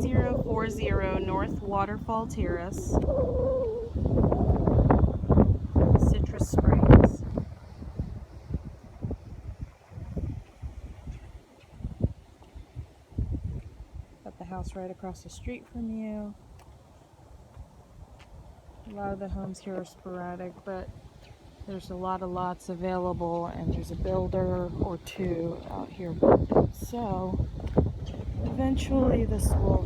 7040 North Waterfall Terrace, Citrus Springs. Got the house right across the street from you. A lot of the homes here are sporadic, but there's a lot of lots available, and there's a builder or two out here building. So eventually this will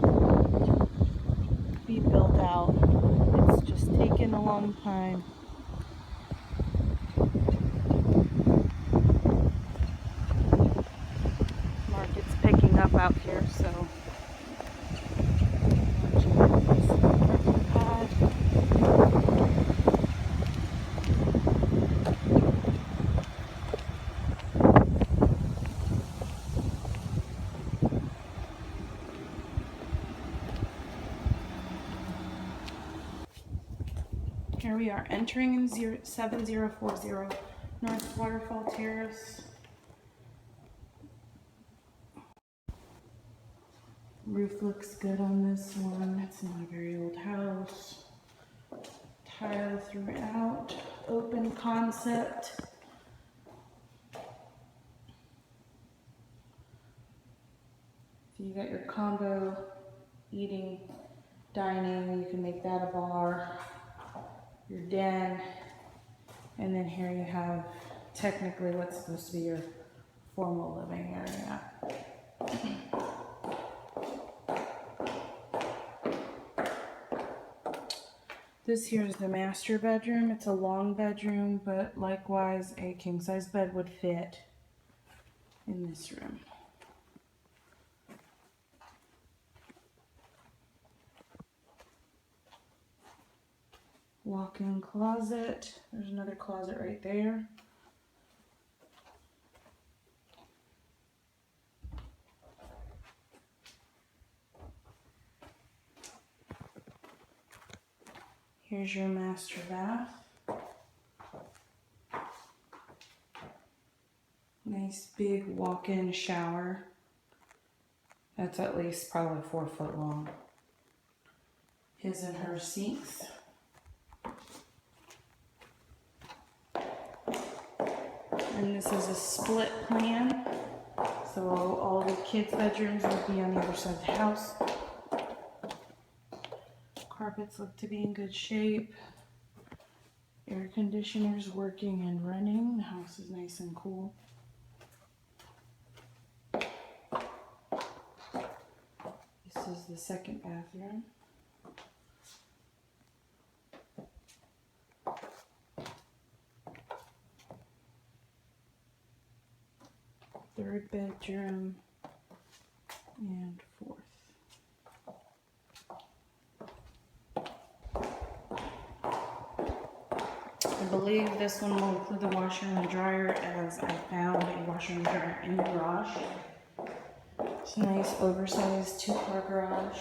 be built out. It's just taken a long time. Market's picking up out here, so here we are entering in 7040 North Waterfall Terrace. Roof looks good on this one. It's not a very old house. Tile throughout. Open concept. So you got your combo eating, dining. You can make that a bar. Your den, and then here you have technically what's supposed to be your formal living area. This here is the master bedroom. It's a long bedroom, but likewise a king-size bed would fit in this room. Walk-in closet. There's another closet right there. Here's your master bath. Nice big walk-in shower. That's at least probably 4 foot long. His and her sinks. And this is a split plan, so all the kids' bedrooms would be on the other side of the house. Carpets look to be in good shape. Air conditioner's working and running. The house is nice and cool. This is the second bathroom. Third bedroom and fourth. I believe this one will include the washer and dryer, as I found a washer and dryer in the garage. It's a nice oversized 2-car garage.